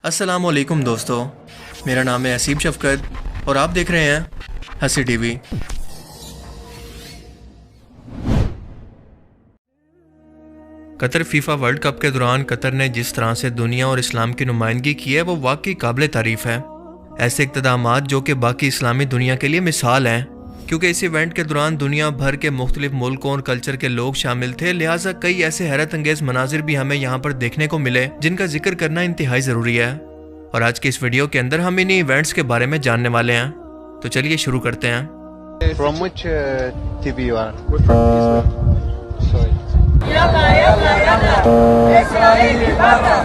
السلام علیکم دوستو، میرا نام ہے اسیب شفقت اور آپ دیکھ رہے ہیں ہنسی ٹی وی۔ قطر فیفا ورلڈ کپ کے دوران قطر نے جس طرح سے دنیا اور اسلام کی نمائندگی کی ہے وہ واقعی قابل تعریف ہے۔ ایسے اقتدامات جو کہ باقی اسلامی دنیا کے لیے مثال ہیں، کیونکہ اس ایونٹ کے دوران دنیا بھر کے مختلف ملکوں اور کلچر کے لوگ شامل تھے، لہٰذا کئی ایسے حیرت انگیز مناظر بھی ہمیں یہاں پر دیکھنے کو ملے جن کا ذکر کرنا انتہائی ضروری ہے۔ اور آج کے اس ویڈیو کے اندر ہم انہی ایونٹس کے بارے میں جاننے والے ہیں، تو چلیے شروع کرتے ہیں۔ From which TV you are?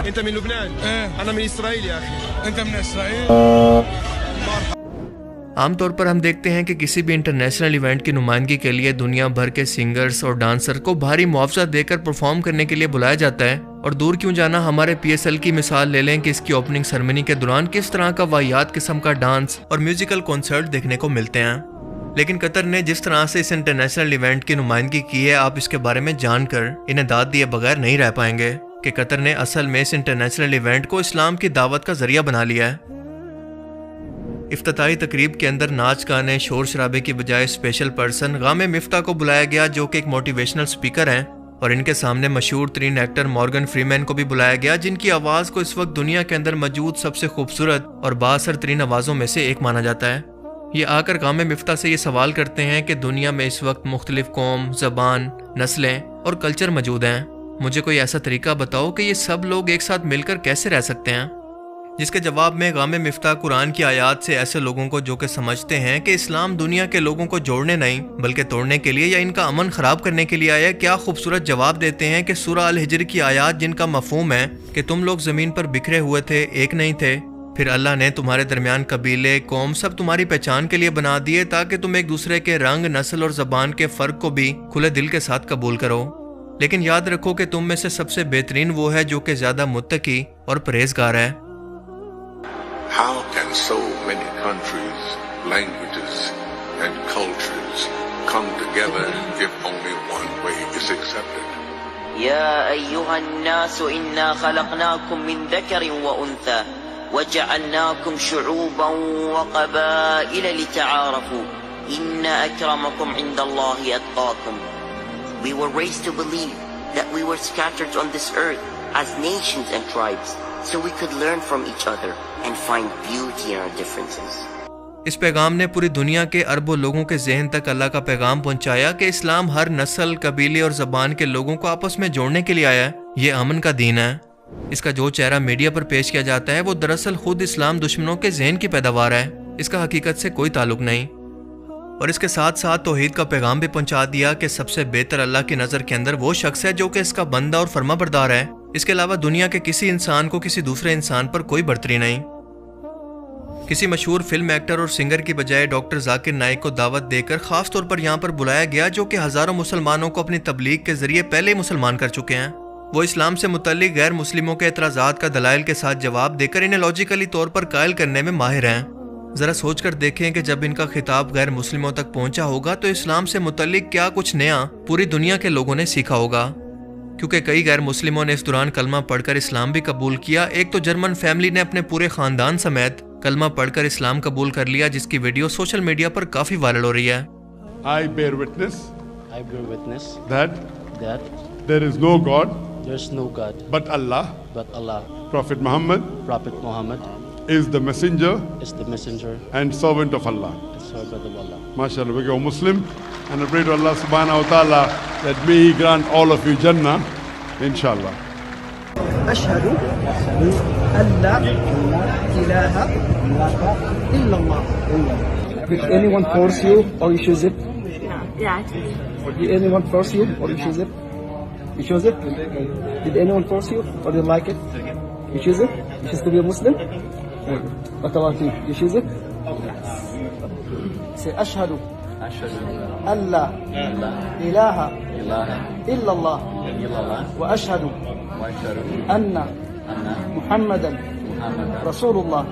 انت من لبنان؟ انا من اسرائيل يا اخي. انت من اسرائيل؟ عام طور پر ہم دیکھتے ہیں کہ کسی بھی انٹرنیشنل ایونٹ کی نمائندگی کے لیے دنیا بھر کے سنگرز اور ڈانسر کو بھاری معاوضہ دے کر پرفارم کرنے کے لیے بلایا جاتا ہے، اور دور کیوں جانا، ہمارے PSL کی مثال لے لیں کہ اس کی اوپننگ سرمنی کے دوران کس طرح کا واہیات قسم کا ڈانس اور میوزیکل کنسرٹ دیکھنے کو ملتے ہیں۔ لیکن قطر نے جس طرح سے اس انٹرنیشنل ایونٹ کی نمائندگی کی ہے، آپ اس کے بارے میں جان کر انہیں داد دیے بغیر نہیں رہ پائیں گے کہ قطر نے اصل میں اس انٹرنیشنل ایونٹ کو اسلام کی دعوت کا ذریعہ بنا لیا ہے۔ افتتاحی تقریب کے اندر ناچ گانے شور شرابے کی بجائے اسپیشل پرسن غام مفتاح کو بلایا گیا، جو کہ ایک موٹیویشنل سپیکر ہیں، اور ان کے سامنے مشہور ترین ایکٹر مورگن فریمین کو بھی بلایا گیا، جن کی آواز کو اس وقت دنیا کے اندر موجود سب سے خوبصورت اور بااثر ترین آوازوں میں سے ایک مانا جاتا ہے۔ یہ آ کر غام مفتاح سے یہ سوال کرتے ہیں کہ دنیا میں اس وقت مختلف قوم، زبان، نسلیں اور کلچر موجود ہیں، مجھے کوئی ایسا طریقہ بتاؤ کہ یہ سب لوگ ایک ساتھ مل کر کیسے رہ سکتے ہیں؟ جس کے جواب میں غام مفتاح قرآن کی آیات سے ایسے لوگوں کو جو کہ سمجھتے ہیں کہ اسلام دنیا کے لوگوں کو جوڑنے نہیں بلکہ توڑنے کے لیے یا ان کا امن خراب کرنے کے لیے آیا، کیا خوبصورت جواب دیتے ہیں کہ سورہ الحجر کی آیات جن کا مفہوم ہے کہ تم لوگ زمین پر بکھرے ہوئے تھے، ایک نہیں تھے، پھر اللہ نے تمہارے درمیان قبیلے، قوم سب تمہاری پہچان کے لیے بنا دیے تاکہ تم ایک دوسرے کے رنگ، نسل اور زبان کے فرق کو بھی کھلے دل کے ساتھ قبول کرو، لیکن یاد رکھو کہ تم میں سے سب سے بہترین وہ ہے جو کہ زیادہ متقی اور پرہیزگار ہے۔ How can so many countries, languages, and cultures come together if only one way is accepted? يا أيها الناس إنا خلقناكم من ذكر وأنثى وجعلناكم شعوبا وقبائل لتعارفوا إن أكرمكم عند الله أتقاكم. We were raised to believe that we were scattered on this earth as nations and tribes, so we could learn from each other and find beauty in our differences. اس پیغام نے پوری دنیا کے اربوں لوگوں کے ذہن تک اللہ کا پیغام پہنچایا کہ اسلام ہر نسل، قبیلے اور زبان کے لوگوں کو آپس میں جوڑنے کے لیے آیا ہے، یہ امن کا دین ہے۔ اس کا جو چہرہ میڈیا پر پیش کیا جاتا ہے وہ دراصل خود اسلام دشمنوں کے ذہن کی پیداوار ہے، اس کا حقیقت سے کوئی تعلق نہیں۔ اور اس کے ساتھ ساتھ توحید کا پیغام بھی پہنچا دیا کہ سب سے بہتر اللہ کی نظر کے اندر وہ شخص ہے جو کہ اس کا بندہ اور فرما بردار ہے، اس کے علاوہ دنیا کے کسی انسان کو کسی دوسرے انسان پر کوئی برتری نہیں۔ کسی مشہور فلم ایکٹر اور سنگر کی بجائے ڈاکٹر ذاکر نائک کو دعوت دے کر خاص طور پر یہاں پر بلایا گیا، جو کہ ہزاروں مسلمانوں کو اپنی تبلیغ کے ذریعے پہلے ہی مسلمان کر چکے ہیں۔ وہ اسلام سے متعلق غیر مسلموں کے اعتراضات کا دلائل کے ساتھ جواب دے کر انہیں لاجیکلی طور پر قائل کرنے میں ماہر ہیں۔ ذرا سوچ کر دیکھیں کہ جب ان کا خطاب غیر مسلموں تک پہنچا ہوگا تو اسلام سے متعلق کیا کچھ نیا پوری دنیا کے لوگوں نے سیکھا ہوگا، کیونکہ کئی غیر مسلموں نے اس دوران کلمہ پڑھ کر اسلام بھی قبول کیا۔ ایک تو جرمن فیملی نے اپنے پورے خاندان سمیت کلمہ پڑھ کر اسلام قبول کر لیا، جس کی ویڈیو سوشل میڈیا پر کافی وائرل ہو رہی ہے۔ I bear witness that there is no God there's no God but Allah. but Allah, Prophet Muhammad is is the messenger the messenger and servant of Allah. and servant of Allah. MashaAllah, we are Muslim and I pray to Allah subhanahu wa ta'ala that may He grant all of you Jannah, inshallah. أشهد أن لا إله إلا الله. Did anyone force you or you choose it? Yeah. Did anyone force you or you choose it? You chose it? Did anyone force you or you like it? You choose it? You choose to be a Muslim? What about you? You choose it? Say أشهد أن لا إله إلا الله وأشهد أن محمدا رسول الله.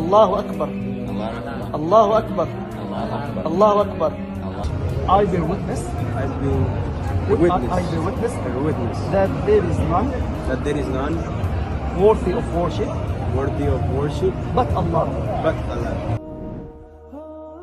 الله أكبر الله أكبر الله أكبر. I bear witness that there is none worthy of worship worthy of worship but Allah. but Allah.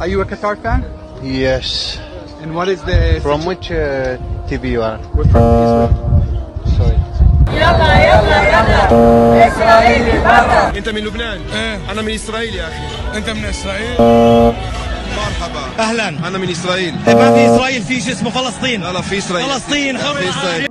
Are you a Qatar fan? Yes. And what is the... From which TV you are? We're from Israel. Sorry. انت من لبنان؟ انا من اسرائيل يا اخي. انت من اسرائيل؟ مرحبا. اهلا. انا من اسرائيل. ما في اسرائيل في شيء اسمه فلسطين. لا في اسرائيل. فلسطين حر.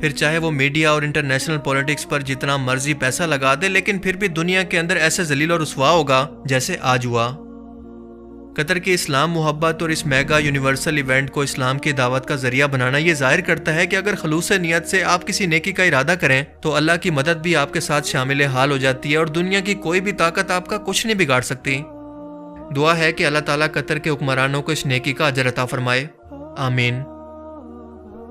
پھر چاہے وہ میڈیا اور انٹرنیشنل پولیٹکس پر جتنا مرضی پیسہ لگا دے، لیکن پھر بھی دنیا کے اندر ایسے ذلیل اور رسوا ہوگا جیسے آج ہوا۔ قطر کی اسلام محبت اور اس میگا یونیورسل ایونٹ کو اسلام کی دعوت کا ذریعہ بنانا یہ ظاہر کرتا ہے کہ اگر خلوص نیت سے آپ کسی نیکی کا ارادہ کریں تو اللہ کی مدد بھی آپ کے ساتھ شامل حال ہو جاتی ہے، اور دنیا کی کوئی بھی طاقت آپ کا کچھ نہیں بگاڑ سکتی۔ دعا ہے کہ اللہ تعالیٰ قطر کے حکمرانوں کو اس نیکی کا اجر عطا فرمائے، آمین۔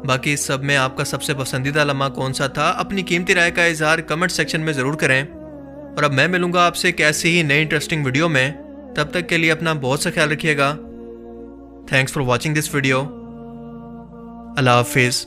باقی اس سب میں آپ کا سب سے پسندیدہ لمحہ کون سا تھا؟ اپنی قیمتی رائے کا اظہار کمنٹ سیکشن میں ضرور کریں، اور اب میں ملوں گا آپ سے ایک ایسی ہی نئی انٹرسٹنگ ویڈیو میں۔ تب تک کے لیے اپنا بہت سا خیال رکھیے گا۔ Thanks for watching this video. اللہ حافظ۔